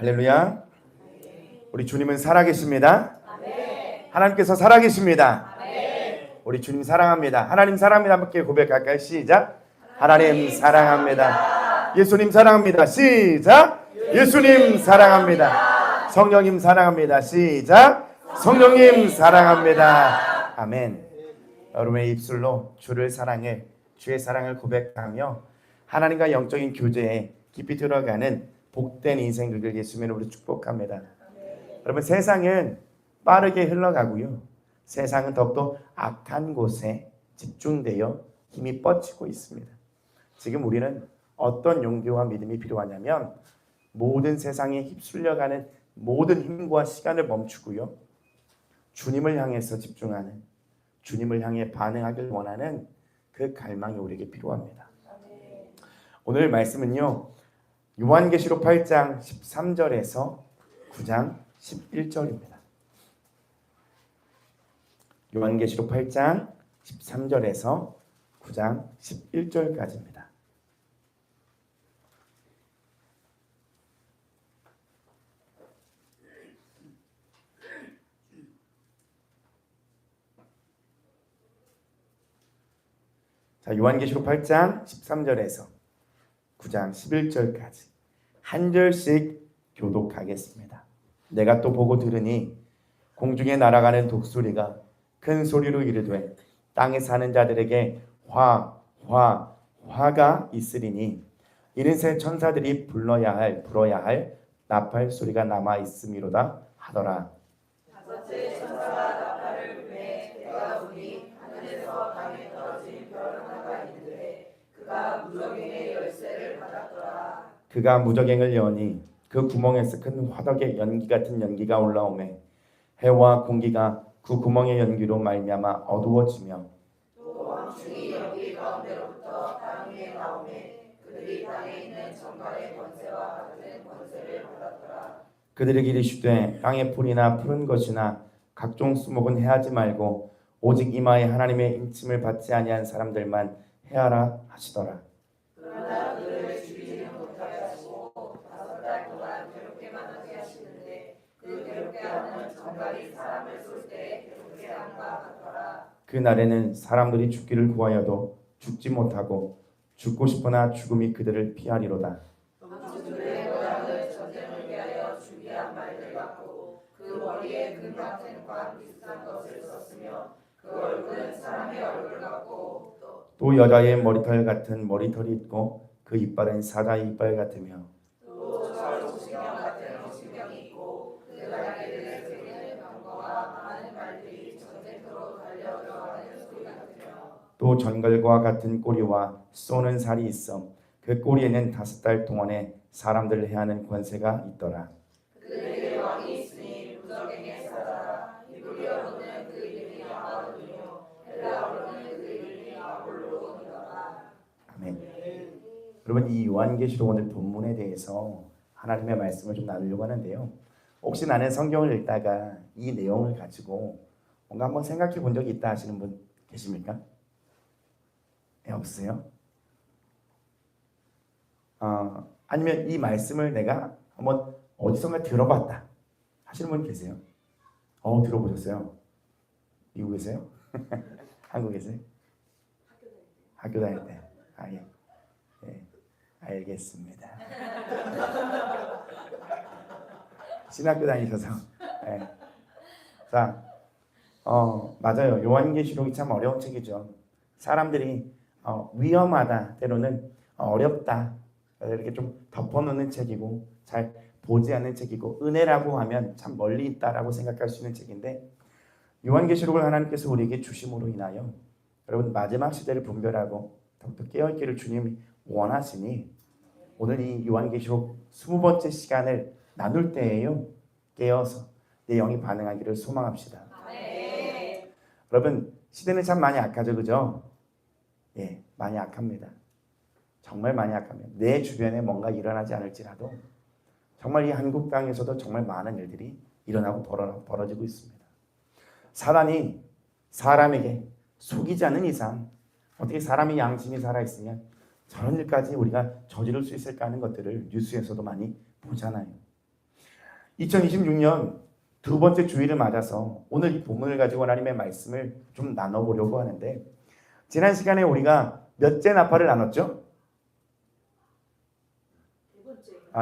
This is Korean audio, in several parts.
할렐루야. 우리 주님은 살아계십니다. 하나님께서 살아계십니다. 우리 주님 사랑합니다. 하나님 사랑합니다. 함께 고백할까요? 시작. 하나님 사랑합니다. 예수님 사랑합니다. 시작. 예수님 사랑합니다. 성령님 사랑합니다. 시작. 성령님 사랑합니다. 아멘. 여러분의 입술로 주를 사랑해 주의 사랑을 고백하며 하나님과 영적인 교제에 깊이 들어가는 복된 인생 되길 예수님의 이름으로 축복합니다. 여러분, 세상은 빠르게 흘러가고요. 세상은 더욱더 악한 곳에 집중되어 힘이 뻗치고 있습니다. 지금 우리는 어떤 용기와 믿음이 필요하냐면 모든 세상에 휩쓸려가는 모든 힘과 시간을 멈추고요. 주님을 향해서 집중하는, 주님을 향해 반응하길 원하는 그 갈망이 우리에게 필요합니다. 오늘 말씀은요, 요한계시록 8장 13절에서 9장 11절입니다. 요한계시록 8장 13절에서 9장 11절까지입니다. 자, 요한계시록 8장 13절에서 9장 11절까지 한 절씩 교독하겠습니다. 내가 또 보고 들으니 공중에 날아가는 독수리가 큰 소리로 이르되 땅에 사는 자들에게 화가 있으리니 이는 새 천사들이 불러야 할 나팔 소리가 남아 있음이로다 하더라. 다섯째 천사가 나팔을 불매 내가 보니 하늘에서 땅에 떨어진 별 하나가 있는데 그가 무적행의 열쇠를 받았더라. 그가 무적행을 여니 그 구멍에서 큰 화덕의 연기 같은 연기가 올라오매 해와 공기가 그 구멍의 연기로 말미암아 어두워지며 또 왕충이 연기 가운데로부터 땅 위에 나오매 그들이 땅에 있는 정갈의 권세와 같은 권세를 받았더라. 그들에게 이르시되 땅의 풀이나 푸른 것이나 각종 수목은 해하지 말고 오직 이마에 하나님의 인침을 받지 아니한 사람들만 해하라 하시더라. 그러나 그들을 죽이지는 못하게 하시고 5달 동안 괴롭게만 하게 하시는데 그 괴롭게 하는 정갈이 사람을 쏠 때 괴롭게 함과 같더라. 그 날에는 사람들이 죽기를 구하여도 죽지 못하고 죽고 싶으나 죽음이 그들을 피하리로다. 그들의 모양은 전쟁을 위하여 준비한 말들 같고 그 머리에 금 같은 관 비슷한 것을 썼으며 그 얼굴은 사람의 얼굴 같고 또 여자의 머리털 같은 머리털이 있고 그 이빨은 사자의 이빨 같으며 또 절호신경 같은 호신경이 있고 그 날개들의 소리는 병거와 많은 말들이 전쟁터로 달려 들어가는 소리 같으며 또 전갈과 같은 꼬리와 쏘는 살이 있어 그 꼬리에는 5달 동안에 사람들을 해하는 권세가 있더라. 그들에게 왕이 있으니 무적행의 사자라. 이브리어로는 그 이름이 아바돈이요 헬라어로는 그 이름이 아볼로니더라. 아멘. 여러분, 이 요한계시록 오늘 본문에 대해서 하나님의 말씀을 좀 나누려고 하는데요. 혹시 나는 성경을 읽다가 이 내용을 가지고 뭔가 한번 생각해 본 적이 있다 하시는 분 계십니까? 네, 없으세요? 아니면 이 말씀을 내가 한번 어디선가 들어봤다 하시는 분 계세요? 들어보셨어요? 미국에서요? 한국에서요? 학교 다닐 때. 예. 네, 알겠습니다. 신학교 다니셔서. 네. 자, 맞아요. 요한계시록이 참 어려운 책이죠. 사람들이 위험하다, 때로는 어렵다, 이렇게 좀 덮어놓는 책이고 잘 보지 않는 책이고 은혜라고 하면 참 멀리 있다라고 생각할 수 있는 책인데 요한계시록을 하나님께서 우리에게 주심으로 인하여 여러분 마지막 시대를 분별하고 더욱더 깨어있기를 주님이 원하시니 오늘 이 요한계시록 20번째 시간을 나눌 때에요 깨어서 내 영이 반응하기를 소망합시다. 네. 여러분, 시대는 참 많이 악하죠, 그죠? 예, 많이 악합니다. 정말 많이 악합니다. 내 주변에 뭔가 일어나지 않을지라도 정말 이 한국 땅에서도 정말 많은 일들이 일어나고 벌어지고 있습니다. 사단이 사람에게 속이지 않는 이상 어떻게 사람이 양심이 살아있으면 저런 일까지 우리가 저지를 수 있을까 하는 것들을 뉴스에서도 많이 보잖아요. 2026년 두 번째 주일을 맞아서 오늘 이 본문을 가지고 하나님의 말씀을 좀 나눠보려고 하는데, 지난 시간에 우리가 몇째 나팔을 나눴죠?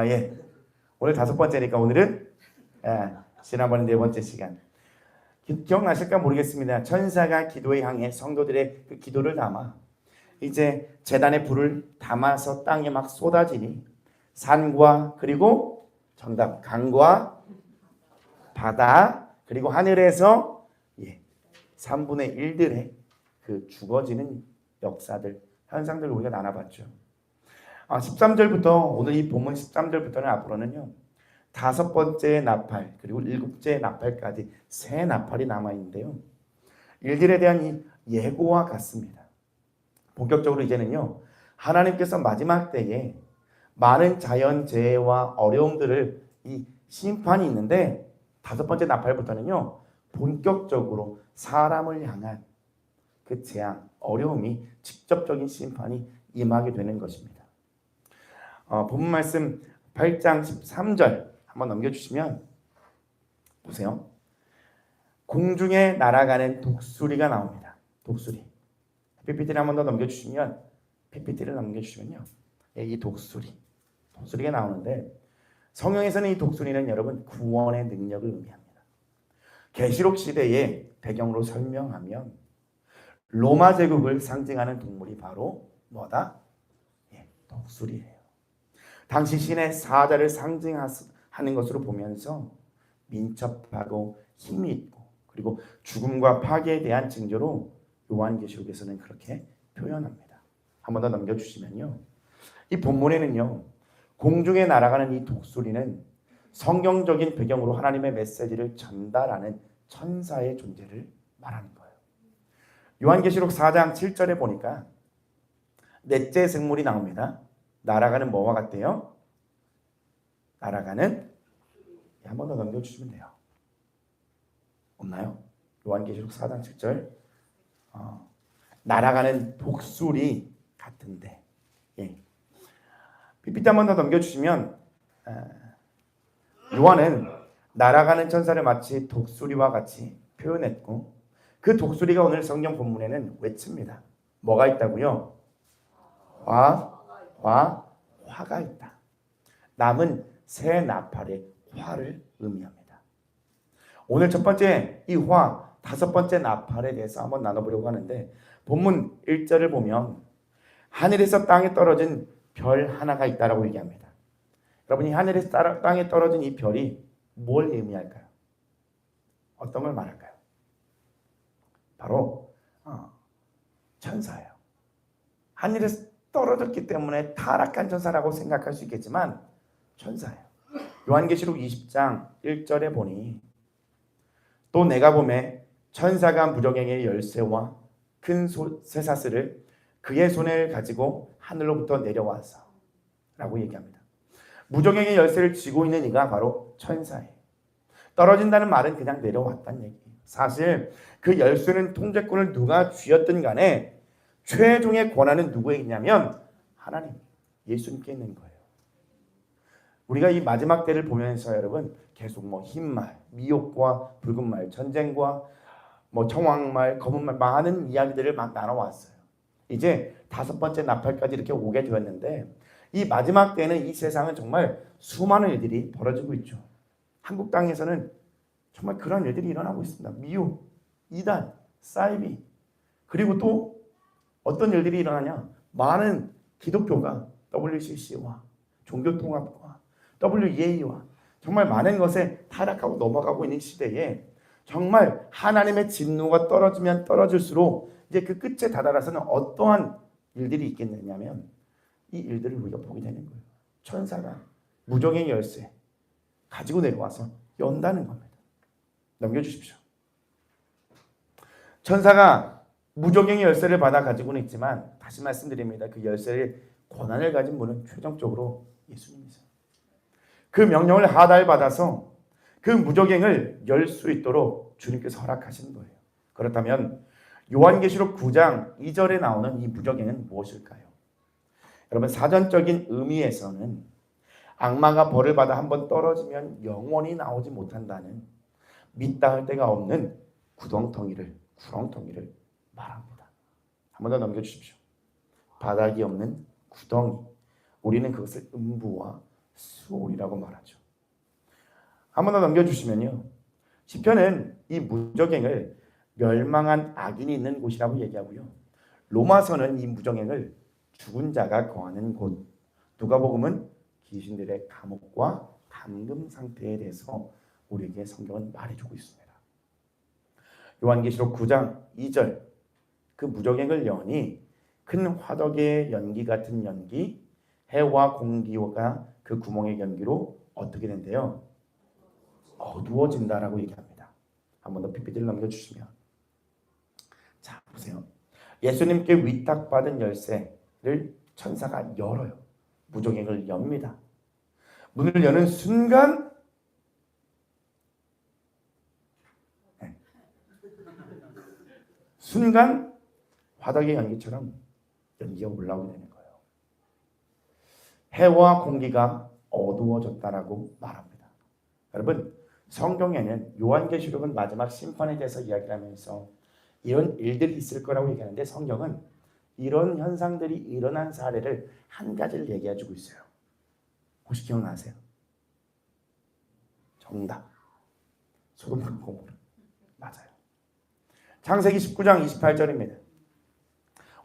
예. 오늘 다섯 번째니까 오늘은 지난번에 네 번째 시간. 기억나실까 모르겠습니다. 천사가 기도에 향해 성도들의 그 기도를 담아 이제 제단의 불을 담아서 땅에 막 쏟아지니 산과 그리고 정답 강과 바다 그리고 하늘에서 3분의 1들의 그 죽어지는 역사들 현상들을 우리가 나눠봤죠. 13절부터 오늘 이 본문 13절부터는 앞으로는요 다섯 번째 나팔 그리고 일곱째 나팔까지 세 나팔이 남아있는데요, 일들에 대한 이 예고와 같습니다. 본격적으로 이제는요 하나님께서 마지막 때에 많은 자연재해와 어려움들을 이 심판이 있는데, 다섯 번째 나팔부터는요 본격적으로 사람을 향한 그 재앙, 어려움이 직접적인 심판이 임하게 되는 것입니다. 본문 말씀 8장 13절 한번 넘겨주시면 보세요. 공중에 날아가는 독수리가 나옵니다. 독수리. PPT를 한번 더 넘겨주시면, PPT를 넘겨주시면요, 이 독수리가 나오는데, 성경에서는 이 독수리는 여러분 구원의 능력을 의미합니다. 계시록 시대의 배경으로 설명하면 로마 제국을 상징하는 동물이 바로 뭐다? 독수리예요. 당시 신의 사자를 상징하는 것으로 보면서 민첩하고 힘이 있고 그리고 죽음과 파괴에 대한 징조로 요한계시록에서는 그렇게 표현합니다. 한번 더 넘겨주시면요, 이 본문에는요 공중에 날아가는 이 독수리는 성경적인 배경으로 하나님의 메시지를 전달하는 천사의 존재를 말하는 거예요. 요한계시록 4장 7절에 보니까 넷째 생물이 나옵니다. 날아가는 뭐와 같대요? 날아가는, 한 번 더 넘겨주시면 돼요. 없나요? 요한계시록 4장 7절. 날아가는 독수리 같은데, PPT 한 번 더 넘겨주시면, 요한은 날아가는 천사를 마치 독수리와 같이 표현했고, 그 독수리가 오늘 성경 본문에는 외칩니다. 뭐가 있다고요? 화가 있다. 남은 새 나팔의 화를 의미합니다. 오늘 첫 번째 이 화, 다섯 번째 나팔에 대해서 한번 나눠보려고 하는데, 본문 1절을 보면 하늘에서 땅에 떨어진 별 하나가 있다라고 얘기합니다. 여러분이 하늘에서 땅에 떨어진 이 별이 뭘 의미할까요? 어떤 걸 말할까요? 바로 천사예요. 하늘에서 떨어졌기 때문에 타락한 천사라고 생각할 수 있겠지만 천사예요. 요한계시록 20장 1절에 보니 또 내가 보매 천사가 무저갱의 열쇠와 큰 쇠사슬을 그의 손에 가지고 하늘로부터 내려와서 라고 얘기합니다. 무저갱의 열쇠를 쥐고 있는 이가 바로 천사예요. 떨어진다는 말은 그냥 내려왔다는 얘기예요. 사실 그 열쇠는 통제권을 누가 쥐었든 간에 최종의 권한은 누구에게 있냐면 하나님, 예수님께 있는 거예요. 우리가 이 마지막 때를 보면서 여러분 계속 흰말, 미혹과 붉은 말, 전쟁과 청황말, 검은말 많은 이야기들을 막 나눠왔어요. 이제 다섯 번째 나팔까지 이렇게 오게 되었는데, 이 마지막 때는 이 세상은 정말 수많은 일들이 벌어지고 있죠. 한국 땅에서는 정말 그런 일들이 일어나고 있습니다. 미혹, 이단, 사이비, 그리고 또 어떤 일들이 일어나냐, 많은 기독교가 WCC와 종교통합과 WEA와 정말 많은 것에 타락하고 넘어가고 있는 시대에 정말 하나님의 진노가 떨어지면 떨어질수록 이제 그 끝에 다다라서는 어떠한 일들이 있겠느냐면 이 일들을 우리가 보게 되는 거예요. 천사가 무저갱의 열쇠 가지고 내려와서 연다는 겁니다. 넘겨주십시오. 천사가 무저갱의 열쇠를 받아 가지고는 있지만, 다시 말씀드립니다. 그 열쇠의 권한을 가진 분은 최종적으로 예수님이세요. 그 명령을 하달받아서 그 무저갱을 열 수 있도록 주님께서 허락하신 거예요. 그렇다면 요한계시록 9장 2절에 나오는 이 무저갱은 무엇일까요? 여러분, 사전적인 의미에서는 악마가 벌을 받아 한번 떨어지면 영원히 나오지 못한다는 믿다 할 데가 없는 구렁텅이를 말합니다. 한 번 더 넘겨주십시오. 바닥이 없는 구덩이. 우리는 그것을 음부와 수올이라고 말하죠. 한 번 더 넘겨주시면요. 시편은 이 무적행을 멸망한 악인이 있는 곳이라고 얘기하고요. 로마서는 이 무적행을 죽은 자가 거하는 곳, 누가복음은 귀신들의 감옥과 감금 상태에 대해서 우리에게 성경은 말해주고 있습니다. 요한계시록 9장 2절, 그 무적행을 여니 큰 화덕의 연기 같은 연기, 해와 공기가 그 구멍의 연기로 어떻게 된대요? 어두워진다라고 얘기합니다. 한 번 더 PPT를 넘겨주시면, 자 보세요. 예수님께 위탁받은 열쇠를 천사가 열어요. 무적행을 엽니다. 문을 여는 순간 화덕의 연기처럼 연기가 올라오게 되는 거예요. 해와 공기가 어두워졌다라고 말합니다. 여러분, 성경에는 요한계시록은 마지막 심판에 대해서 이야기를 하면서 이런 일들이 있을 거라고 얘기하는데, 성경은 이런 현상들이 일어난 사례를 한 가지를 얘기해주고 있어요. 혹시 기억나세요? 정답. 소돔과 고모라. 맞아요. 창세기 19장 28절입니다.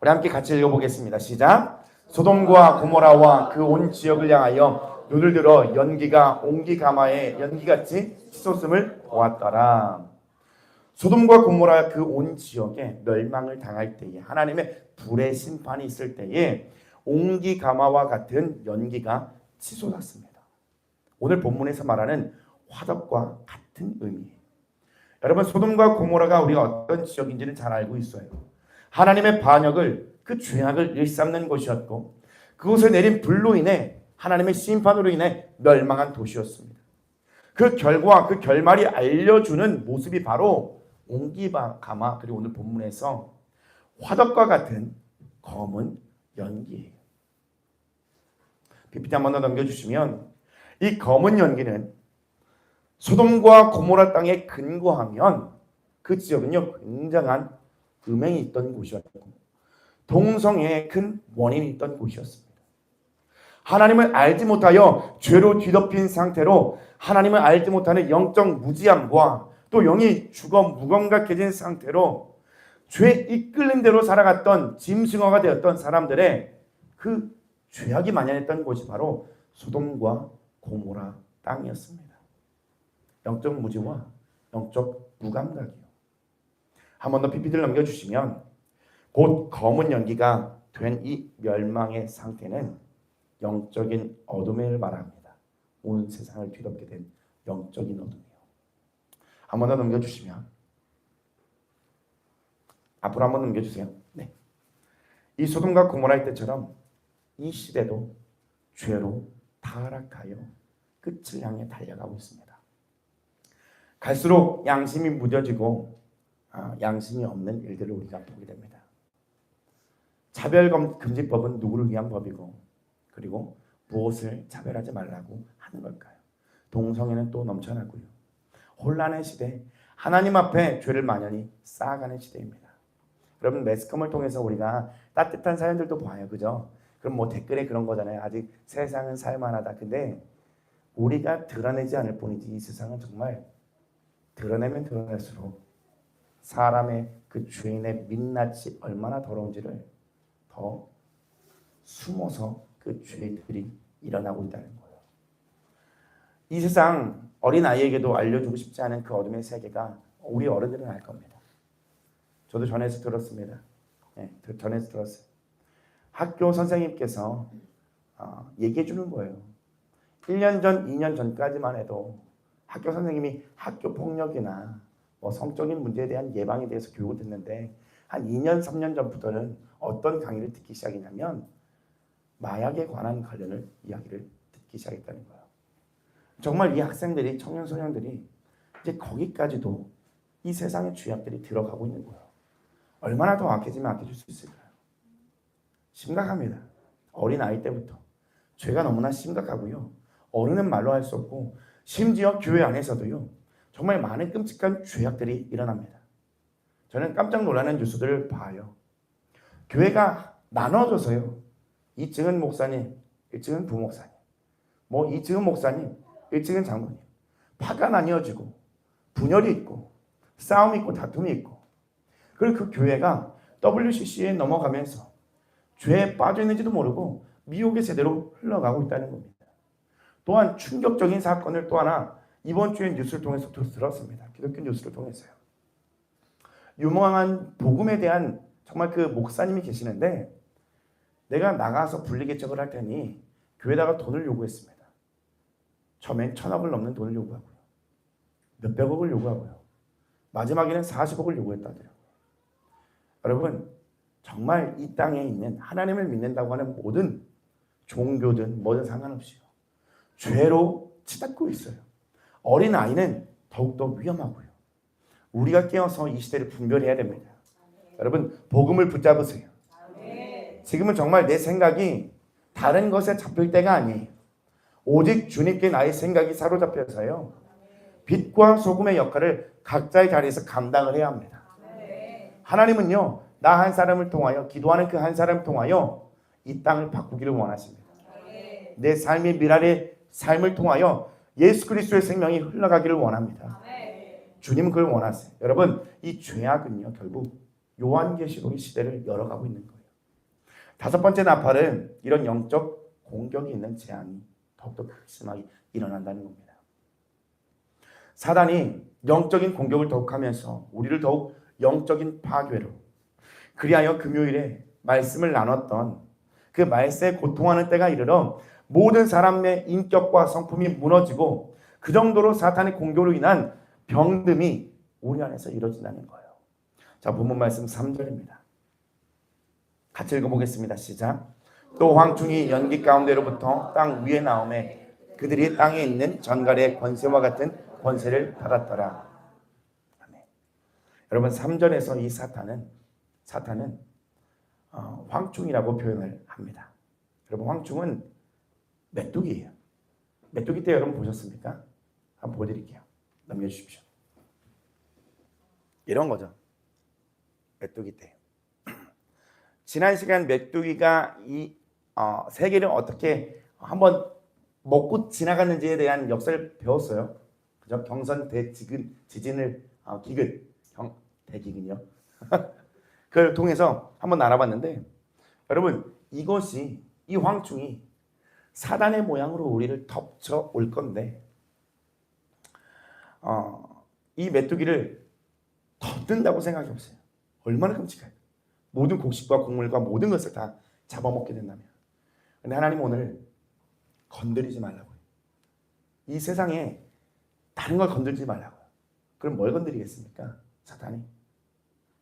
우리 함께 같이 읽어보겠습니다. 시작. 소돔과 고모라와 그 온 지역을 향하여 눈을 들어 연기가 옹기가마에 연기같이 치솟음을 보았더라. 소돔과 고모라 그 온 지역에 멸망을 당할 때에, 하나님의 불의 심판이 있을 때에 옹기가마와 같은 연기가 치솟았습니다. 오늘 본문에서 말하는 화덕과 같은 의미예요. 여러분, 소돔과 고모라가 우리가 어떤 지역인지는 잘 알고 있어요. 하나님의 반역을, 그 죄악을 일삼는 곳이었고, 그곳에 내린 불로 인해, 하나님의 심판으로 인해 멸망한 도시였습니다. 그 결과, 그 결말이 알려주는 모습이 바로 옹기가마, 그리고 오늘 본문에서 화덕과 같은 검은 연기예요. PPT 한 번 더 넘겨주시면, 이 검은 연기는 소돔과 고모라 땅에 근거하면 그 지역은요, 굉장한 음행이 있던 곳이었고 동성애의 큰 원인이 있던 곳이었습니다. 하나님을 알지 못하여 죄로 뒤덮인 상태로 하나님을 알지 못하는 영적 무지함과 또 영이 죽어 무감각해진 상태로 죄에 이끌린 대로 살아갔던 짐승어가 되었던 사람들의 그 죄악이 만연했던 곳이 바로 소돔과 고모라 땅이었습니다. 영적 무지와 영적 무감각이요. 한 번 더 PPT를 넘겨주시면, 곧 검은 연기가 된 이 멸망의 상태는 영적인 어둠을 말합니다. 온 세상을 뒤덮게 된 영적인 어둠이요. 한 번 더 넘겨주시면, 앞으로 한 번 넘겨주세요. 네. 이 소돔과 고모라의 때처럼 이 시대도 죄로 타락하여 끝을 향해 달려가고 있습니다. 갈수록 양심이 무뎌지고 양심이 없는 일들을 우리가 보게 됩니다. 차별금지법은 누구를 위한 법이고, 그리고 무엇을 차별하지 말라고 하는 걸까요? 동성애는 또 넘쳐나고요. 혼란의 시대, 하나님 앞에 죄를 만연히 쌓아가는 시대입니다. 여러분, 매스컴을 통해서 우리가 따뜻한 사연들도 봐요, 그죠? 그럼 뭐 댓글에 그런 거잖아요. 아직 세상은 살만하다. 근데 우리가 드러내지 않을 뿐이지 이 세상은 정말 드러내면 드러낼수록 사람의 그 죄인의 민낯이 얼마나 더러운지를 더 숨어서 그 죄들이 일어나고 있다는 거예요. 이 세상 어린아이에게도 알려주고 싶지 않은 그 어둠의 세계가 우리 어른들은 알 겁니다. 저도 전에서 들었습니다. 네, 전에서 들었어요. 학교 선생님께서 얘기해 주는 거예요. 1년 전, 2년 전까지만 해도 학교 선생님이 학교 폭력이나 뭐 성적인 문제에 대한 예방에 대해서 교육을 듣는데, 한 2년, 3년 전부터는 어떤 강의를 듣기 시작이냐면 마약에 관한 관련을 이야기를 듣기 시작했다는 거예요. 정말 이 학생들이, 청년 소년들이 이제 거기까지도 이 세상의 죄악들이 들어가고 있는 거예요. 얼마나 더 악해지면 악해질 수 있을까요? 심각합니다. 어린 아이 때부터 죄가 너무나 심각하고요. 어른은 말로 할 수 없고 심지어 교회 안에서도요. 정말 많은 끔찍한 죄악들이 일어납니다. 저는 깜짝 놀라는 뉴스들을 봐요. 교회가 나눠져서요. 2층은 목사님, 1층은 부목사님, 뭐 2층은 목사님, 1층은 장로님. 파가 나뉘어지고 분열이 있고 싸움이 있고 다툼이 있고 그리고 그 교회가 WCC에 넘어가면서 죄에 빠져 있는지도 모르고 미혹의 세대로 흘러가고 있다는 겁니다. 또한 충격적인 사건을 또 하나 이번 주에 뉴스를 통해서 들었습니다. 기독교 뉴스를 통해서요. 유명한 복음에 대한 정말 그 목사님이 계시는데 내가 나가서 분리개척을 할 테니 교회에다가 돈을 요구했습니다. 처음엔 1,000억을 넘는 돈을 요구하고요. 몇백억을 요구하고요. 마지막에는 40억을 요구했다더라고요. 여러분 정말 이 땅에 있는 하나님을 믿는다고 하는 모든 종교든 뭐든 상관없이요. 죄로 치닫고 있어요. 어린아이는 더욱더 위험하고요. 우리가 깨어서 이 시대를 분별해야 됩니다. 여러분 복음을 붙잡으세요. 지금은 정말 내 생각이 다른 것에 잡힐 때가 아니에요. 오직 주님께 나의 생각이 사로잡혀서요. 빛과 소금의 역할을 각자의 자리에서 감당을 해야 합니다. 하나님은요. 나 한 사람을 통하여 기도하는 그 한 사람을 통하여 이 땅을 바꾸기를 원하십니다. 내 삶의 미랄의 삶을 통하여 예수 그리스도의 생명이 흘러가기를 원합니다. 주님은 그걸 원하세요. 여러분 이 죄악은요. 결국 요한계시록의 시대를 열어가고 있는 거예요. 5번째 나팔은 이런 영적 공격이 있는 재앙이 더욱더 극심하게 일어난다는 겁니다. 사단이 영적인 공격을 더욱하면서 우리를 더욱 영적인 파괴로 그리하여 금요일에 말씀을 나눴던 그 말세에 고통하는 때가 이르러 모든 사람의 인격과 성품이 무너지고 그 정도로 사탄의 공격으로 인한 병듦이 우리 안에서 이루어진다는 거예요. 자, 본문 말씀 3절입니다. 같이 읽어보겠습니다. 시작. 또 황충이 연기 가운데로부터 땅 위에 나오매 그들이 땅에 있는 전갈의 권세와 같은 권세를 받았더라. 아멘. 여러분 3절에서 이 사탄은 황충이라고 표현을 합니다. 여러분 황충은 메뚜기예요. 메뚜기 때 여러분 보셨습니까? 한번 보여드릴게요. 넘겨주십시오. 이런 거죠. 메뚜기 때. 지난 시간 메뚜기가 이 세계를 어떻게 한번 먹고 지나갔는지에 대한 역사를 배웠어요. 그죠? 경선 대지진을 기근 대기근이요. 그걸 통해서 한번 알아봤는데 여러분 이것이 이 황충이 사단의 모양으로 우리를 덮쳐 올 건데 이 메뚜기를 덮는다고 생각해 보세요. 얼마나 끔찍해요. 모든 곡식과 곡물과 모든 것을 다 잡아먹게 된다면. 근데 하나님 오늘 건드리지 말라고요. 이 세상에 다른 걸 건들지 말라고요. 그럼 뭘 건드리겠습니까? 사탄이.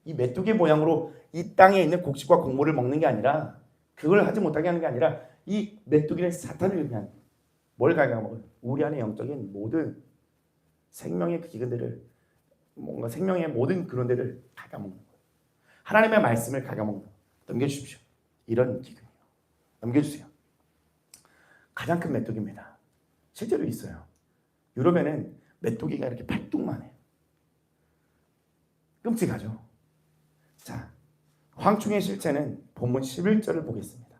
이 메뚜기 모양으로 이 땅에 있는 곡식과 곡물을 먹는 게 아니라 그걸 하지 못하게 하는 게 아니라 이 메뚜기를 사탄을 그냥 뭘 갉아먹어요? 우리 안에 영적인 모든 생명의 기근들을 뭔가 생명의 모든 그런 데를 갉아먹는 거예요. 하나님의 말씀을 갉아먹는 거예요. 넘겨주십시오. 이런 기근이요. 넘겨주세요. 가장 큰 메뚜기입니다. 실제로 있어요. 유럽에는 메뚜기가 이렇게 팔뚝만 해요. 끔찍하죠. 자, 황충의 실체는 본문 11절을 보겠습니다.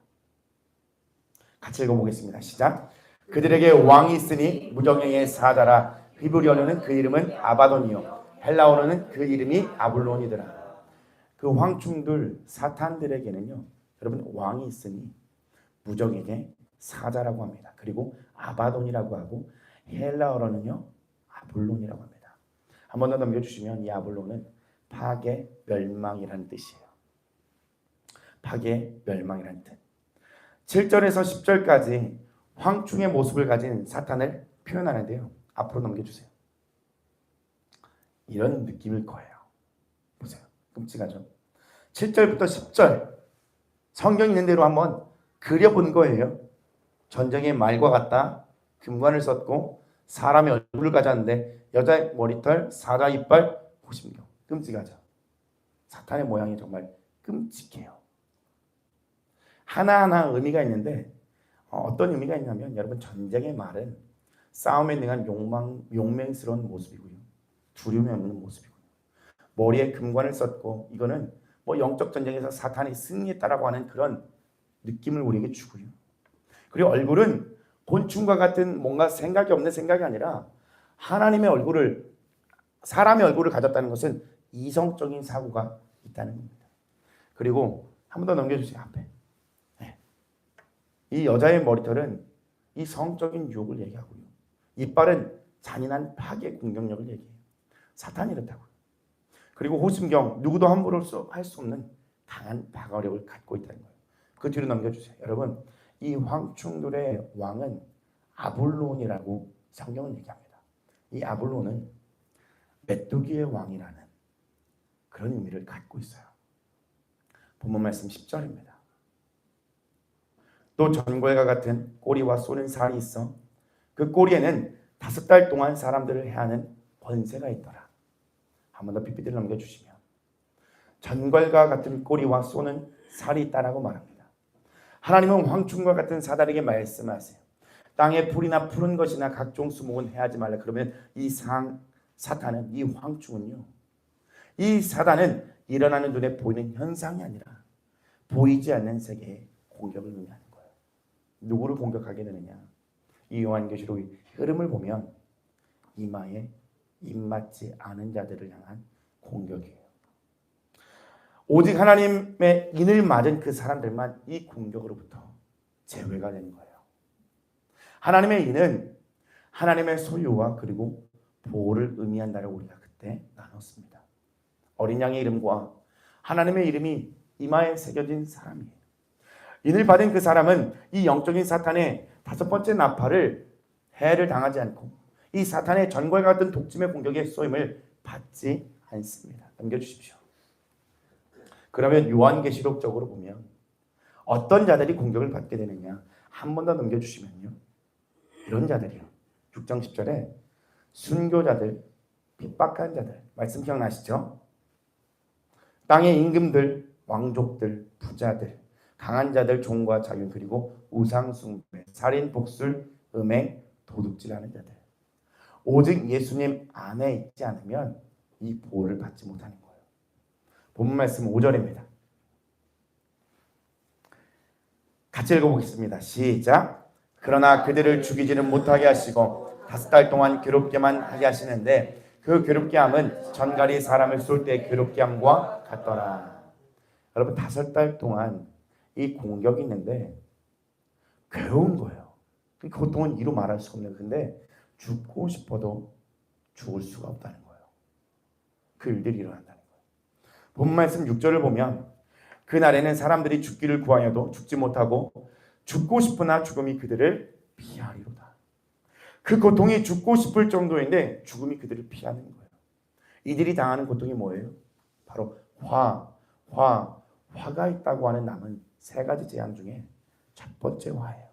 같이 읽어보겠습니다. 시작. 그들에게 왕이 있으니 무정의 사자라. 히브리어로는 그 이름은 아바돈이요 헬라어로는 그 이름이 아블론이더라. 그 황충들 사탄들에게는요. 여러분 왕이 있으니 무정에게 사자라고 합니다. 그리고 아바돈이라고 하고 헬라어로는요. 아블론이라고 합니다. 한 번 더 넘겨주시면 이 아블론은 파괴, 멸망이라는 뜻이에요. 파괴, 멸망이라는 뜻. 7절에서 10절까지 황충의 모습을 가진 사탄을 표현하는데요. 앞으로 넘겨주세요. 이런 느낌일 거예요. 보세요. 끔찍하죠. 7절부터 10절 성경 있는 대로 한번 그려본 거예요. 전쟁의 말과 같다. 금관을 썼고 사람의 얼굴을 가졌는데 여자의 머리털, 사자 이빨, 호심경. 끔찍하죠. 사탄의 모양이 정말 끔찍해요. 하나하나 의미가 있는데 어떤 의미가 있냐면 여러분 전쟁의 말은 싸움에 능한 용맹스러운 모습이고요. 두려움이 없는 모습이고요. 머리에 금관을 썼고 이거는 뭐 영적 전쟁에서 사탄이 승리했다라고 하는 그런 느낌을 우리에게 주고요. 그리고 얼굴은 곤충과 같은 뭔가 생각이 없는 생각이 아니라 하나님의 얼굴을 사람의 얼굴을 가졌다는 것은 이성적인 사고가 있다는 겁니다. 그리고 한 번 더 넘겨주세요. 앞에. 네. 이 여자의 머리털은 이 성적인 유혹을 얘기하고요. 이빨은 잔인한 파괴 공격력을 얘기해요. 사탄이 이렇다고요. 그리고 호심경 누구도 함부로 할 수 없는 강한 방어력을 갖고 있다는 거예요. 그 뒤로 넘겨주세요. 여러분 이 황충들의 왕은 아볼론이라고 성경은 얘기합니다. 이 아볼론은 메뚜기의 왕이라는 그런 의미를 갖고 있어요. 본문 말씀 10절입니다. 또 전궐과 같은 꼬리와 쏘는 살이 있어 그 꼬리에는 5달 동안 사람들을 해하는 권세가 있더라. 한 번 더 PPT를 넘겨주시면 전궐과 같은 꼬리와 쏘는 살이 있다라고 말합니다. 하나님은 황충과 같은 사단에게 말씀하세요. 땅에 풀이나 푸른 것이나 각종 수목은 해하지 말라. 그러면 이 사탄은 이 황충은요. 이 사단은 일어나는 눈에 보이는 현상이 아니라 보이지 않는 세계의 공격을 의미하는 거예요. 누구를 공격하게 되느냐? 이 요한계시록의 흐름을 보면 이마에 입맞지 않은 자들을 향한 공격이에요. 오직 하나님의 인을 맞은 그 사람들만 이 공격으로부터 제외가 되는 거예요. 하나님의 인은 하나님의 소유와 그리고 보호를 의미한다라고 우리가 그때 나눴습니다. 어린 양의 이름과 하나님의 이름이 이마에 새겨진 사람이에요. 인을 받은 그 사람은 이 영적인 사탄의 5번째 나팔을 해를 당하지 않고 이 사탄의 전궐 같은 독침의 공격에 쏘임을 받지 않습니다. 넘겨주십시오. 그러면 요한계시록적으로 보면 어떤 자들이 공격을 받게 되느냐 한 번 더 넘겨주시면요. 이런 자들이요. 6장 10절에 순교자들, 핍박한 자들 말씀 기억나시죠? 땅의 임금들, 왕족들, 부자들, 강한 자들, 종과 자유 그리고 우상숭배, 살인, 복술, 음행, 도둑질하는 자들 오직 예수님 안에 있지 않으면 이 보호를 받지 못하는 거예요. 본문 말씀 5절입니다. 같이 읽어보겠습니다. 시작. 그러나 그들을 죽이지는 못하게 하시고 5달 동안 괴롭게만 하게 하시는데 그 괴롭게 함은 전갈이 사람을 쏠 때 괴롭게 함과 같더라. 여러분 5달 동안 이 공격이 있는데 괴로운 거예요. 그 고통은 이루 말할 수 없는 근데 죽고 싶어도 죽을 수가 없다는 거예요. 그 일들이 일어난다는 거예요. 본 말씀 6절을 보면 그날에는 사람들이 죽기를 구하여도 죽지 못하고 죽고 싶으나 죽음이 그들을 피하리로다. 그 고통이 죽고 싶을 정도인데 죽음이 그들을 피하는 거예요. 이들이 당하는 고통이 뭐예요? 바로 화가 있다고 하는 남은 3가지 재앙 중에 첫 번째 화예요.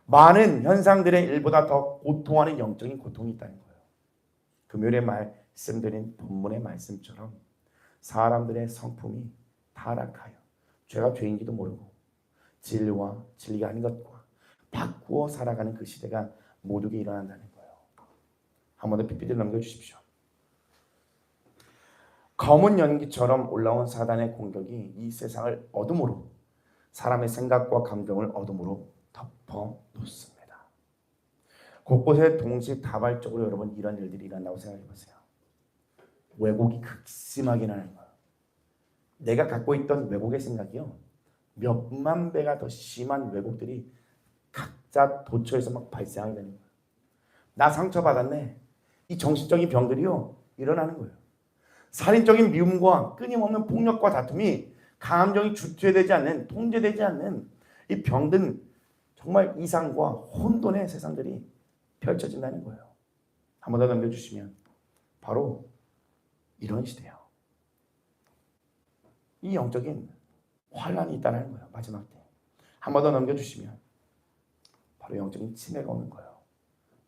많은 현상들의 일보다 더 고통하는 영적인 고통이 있다는 거예요. 금요일에 말씀드린 본문의 말씀처럼 사람들의 성품이 타락하여 죄가 죄인지도 모르고 진리와 진리가 아닌 것과 바꾸어 살아가는 그 시대가 모두게 일어난다는 거예요. 한 번 더 PPT를 넘겨주십시오. 검은 연기처럼 올라온 사단의 공격이 이 세상을 어둠으로 사람의 생각과 감정을 어둠으로 덮어 놓습니다. 곳곳에 동시다발적으로 여러분 이런 일들이 일어난다고 생각해 보세요. 왜곡이 극심하게 나는 거예요. 내가 갖고 있던 왜곡의 생각이요. 몇만 배가 더 심한 왜곡들이 각자 도처에서 막 발생하게 되는 거예요. 나 상처받았네. 이 정신적인 병들이요. 일어나는 거예요. 살인적인 미움과 끊임없는 폭력과 다툼이 감정이 주체되지 않는, 통제되지 않는 이 병든 정말 이상과 혼돈의 세상들이 펼쳐진다는 거예요. 한 번 더 넘겨주시면 바로 이런 시대예요. 이 영적인 환란이 있다는 거예요. 마지막 때. 한 번 더 넘겨주시면 바로 영적인 치매가 오는 거예요.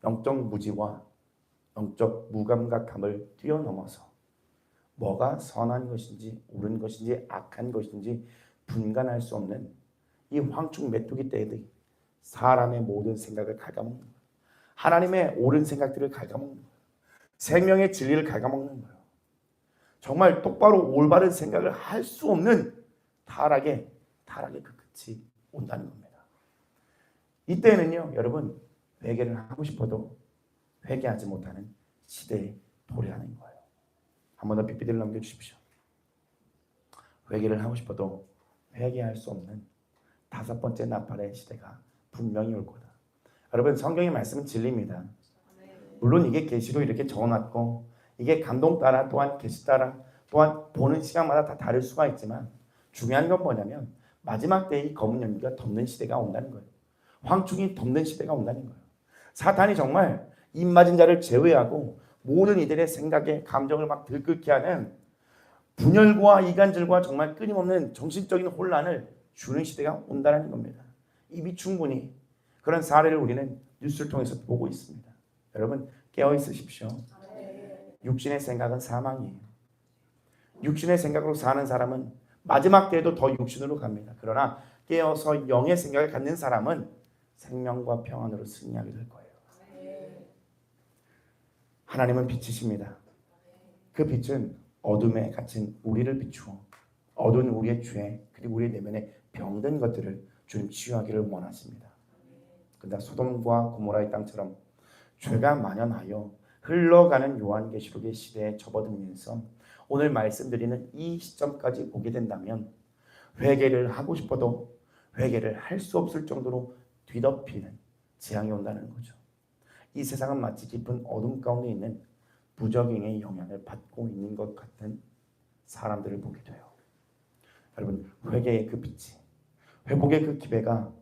영적 무지와 영적 무감각함을 뛰어넘어서 뭐가 선한 것인지 옳은 것인지 악한 것인지 분간할 수 없는 이 황충 메뚜기 떼들이 사람의 모든 생각을 갉아먹는 거예요. 하나님의 옳은 생각들을 갉아먹는 거예요. 생명의 진리를 갉아먹는 거예요. 정말 똑바로 올바른 생각을 할 수 없는 타락의 그 끝이 온다는 겁니다. 이때는요, 여러분, 회개를 하고 싶어도 회개하지 못하는 시대에 도래하는 거예요. 한 번 더 PPT를 넘겨주십시오. 회개를 하고 싶어도 회개할 수 없는 5번째 나팔의 시대가 분명히 올 거다. 여러분, 성경의 말씀은 진리입니다. 물론 이게 계시로 이렇게 적어놨고 이게 감동 따라 또한 계시 따라 또한 보는 시간마다 다 다를 수가 있지만 중요한 건 뭐냐면 마지막 때에 이 검은 연기가 덮는 시대가 온다는 거예요. 황충이 덮는 시대가 온다는 거예요. 사탄이 정말 입맞은 자를 제외하고 모든 이들의 생각에 감정을 막 들끓게 하는 분열과 이간질과 정말 끊임없는 정신적인 혼란을 주는 시대가 온다는 겁니다. 이미 충분히 그런 사례를 우리는 뉴스를 통해서 보고 있습니다. 여러분 깨어 있으십시오. 육신의 생각은 사망이에요. 육신의 생각으로 사는 사람은 마지막 때에도 더 육신으로 갑니다. 그러나 깨어서 영의 생각을 갖는 사람은 생명과 평안으로 승리하게 될 거예요. 하나님은 빛이십니다. 그 빛은 어둠에 갇힌 우리를 비추어 어두운 우리의 죄 그리고 우리의 내면의 병든 것들을 주님 치유하기를 원하십니다. 그러나 소돔과 고모라의 땅처럼 죄가 만연하여 흘러가는 요한계시록의 시대에 접어들면서 오늘 말씀드리는 이 시점까지 오게 된다면 회개를 하고 싶어도 회개를 할 수 없을 정도로 뒤덮이는 재앙이 온다는 거죠. 이 세상은 마치 깊은 어둠 가운데 있는 부적응의 영향을 받고 있는 것 같은 사람들을 보게 돼요. 여러분 회개의 그 빛이 회복의 그 기회가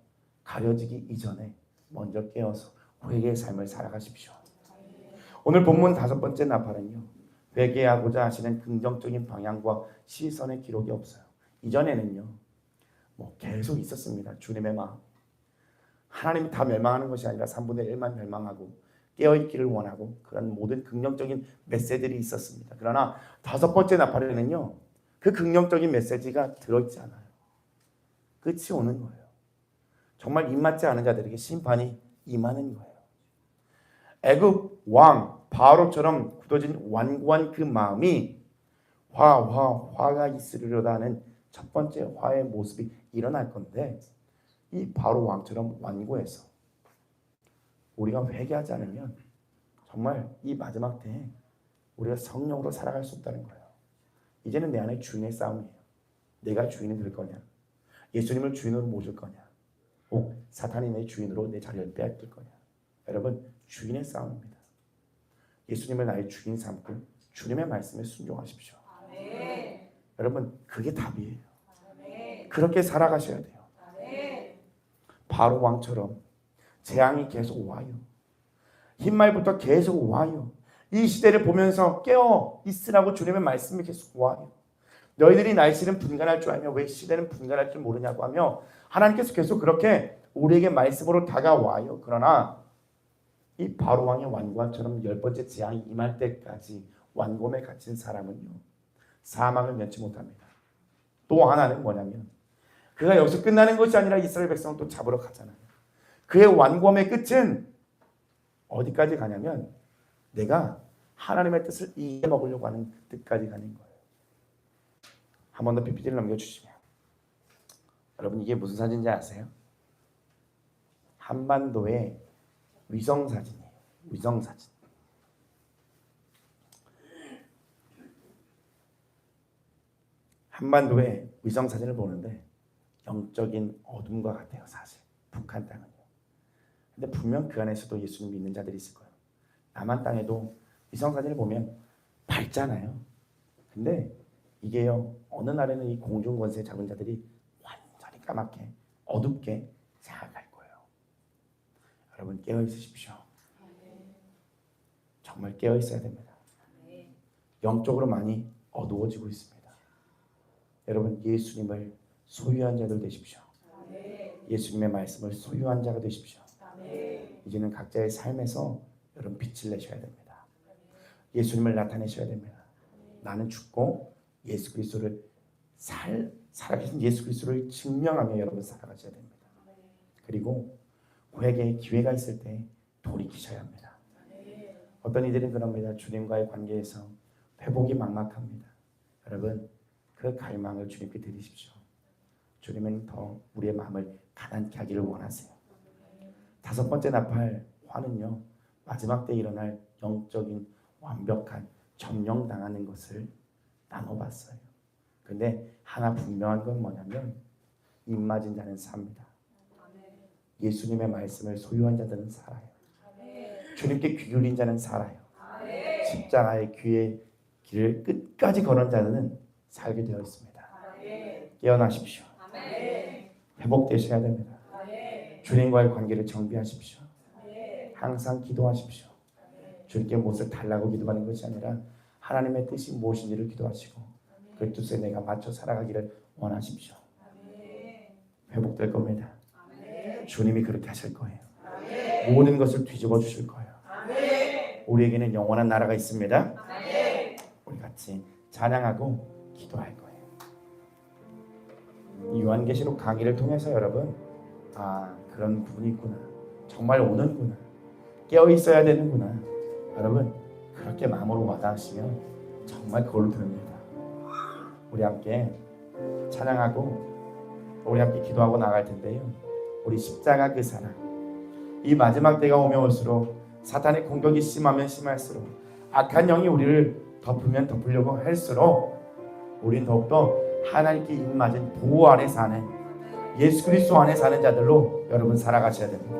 가려지기 이전에 먼저 깨어서 회개의 삶을 살아가십시오. 오늘 본문 5번째 나팔은요. 회개하고자 하시는 긍정적인 방향과 시선의 기록이 없어요. 이전에는요. 계속 있었습니다. 주님의 마음. 하나님이 다 멸망하는 것이 아니라 3분의 1만 멸망하고 깨어있기를 원하고 그런 모든 긍정적인 메시지들이 있었습니다. 그러나 5번째 나팔에는요. 그 긍정적인 메시지가 들어있지 않아요. 끝이 오는 거예요. 정말 입맞지 않은 자들에게 심판이 임하는 거예요. 애굽 왕 바로처럼 굳어진 완고한 그 마음이 화가 있으리로다 하는 첫 번째 화의 모습이 일어날 건데 이 바로 왕처럼 완고해서 우리가 회개하지 않으면 정말 이 마지막 때에 우리가 성령으로 살아갈 수 없다는 거예요. 이제는 내 안에 주인의 싸움이에요. 내가 주인이 될 거냐? 예수님을 주인으로 모실 거냐? 혹 사탄이 내 주인으로 내 자리를 빼앗길 거냐? 여러분 주인의 싸움입니다. 예수님을 나의 주인 삼고 주님의 말씀에 순종하십시오. 아멘. 여러분 그게 답이에요. 아멘. 그렇게 살아가셔야 돼요. 아멘. 바로 왕처럼 재앙이 계속 와요. 흰말부터 계속 와요. 이 시대를 보면서 깨어 있으라고 주님의 말씀이 계속 와요. 너희들이 날씨는 분간할 줄 알며 왜 시대는 분간할 줄 모르냐고 하며 하나님께서 계속 그렇게 우리에게 말씀으로 다가와요. 그러나 이 바로 왕의 완고함처럼 10번째 재앙이 임할 때까지 완고함에 갇힌 사람은요. 사망을 면치 못합니다. 또 하나는 뭐냐면 그가 여기서 끝나는 것이 아니라 이스라엘 백성을 또 잡으러 가잖아요. 그의 완고함의 끝은 어디까지 가냐면 내가 하나님의 뜻을 이겨 먹으려고 하는 뜻까지 가는 거예요. 한 번 더 PPT를 넘겨주시면 여러분 이게 무슨 사진인지 아세요? 한반도의 위성사진이에요. 위성사진. 한반도의 위성사진을 보는데 영적인 어둠과 같아요. 사실 북한 땅은요. 근데 분명 그 안에서도 예수님 믿는 자들이 있을 거예요. 남한 땅에도 위성사진을 보면 밝잖아요. 근데 이게요. 어느 날에는 이 공중권세 잡은 자들이 완전히 까맣게 어둡게 자갈 거예요. 여러분 깨어 있으십시오. 정말 깨어 있어야 됩니다. 영적으로 많이 어두워지고 있습니다. 여러분 예수님을 소유한 자들 되십시오. 예수님의 말씀을 소유한 자가 되십시오. 이제는 각자의 삶에서 여러분 빛을 내셔야 됩니다. 예수님을 나타내셔야 됩니다. 나는 죽고 예수 그리스도를 살아계신 예수 그리스도를 증명하며 여러분 살아가셔야 됩니다. 그리고 회개의 기회가 있을 때 돌이키셔야 합니다. 어떤 이들은 그럽니다. 주님과의 관계에서 회복이 막막합니다. 여러분, 그 갈망을 주님께 드리십시오. 주님은 더 우리의 마음을 가난케 하기를 원하세요. 다섯 번째 나팔 화는요, 마지막 때 일어날 영적인 완벽한 점령당하는 것을 나눠봤어요. 근데 하나 분명한 건 뭐냐면 입맞은 자는 삽니다. 예수님의 말씀을 소유한 자들은 살아요. 주님께 귀 기울인 자는 살아요. 십자가의 귀의 길을 끝까지 걸은 자들은 살게 되어 있습니다. 깨어나십시오. 회복되셔야 됩니다. 주님과의 관계를 정비하십시오. 항상 기도하십시오. 주님께 무엇을 달라고 기도하는 것이 아니라 하나님의 뜻이 무엇인지를 기도하시고 그 뜻에 내가 맞춰 살아가기를 원하십시오. 회복될 겁니다. 주님이 그렇게 하실 거예요. 모든 것을 뒤집어 주실 거예요. 우리에게는 영원한 나라가 있습니다. 우리 같이 찬양하고 기도할 거예요. 이 요한계시록 강의를 통해서 여러분, 그런 분이 있구나, 정말 오는구나, 깨어 있어야 되는구나, 여러분 그렇게 마음으로 와닿으시면 정말 그걸로 됩니다. 우리 함께 찬양하고 우리 함께 기도하고 나갈 텐데요. 우리 십자가 그 사랑, 이 마지막 때가 오면 올수록 사탄의 공격이 심하면 심할수록 악한 영이 우리를 덮으면 덮으려고 할수록 우린 더욱더 하나님께 입맞은 보호 안에 사는, 예수 그리스도 안에 사는 자들로 여러분 살아가셔야 됩니다.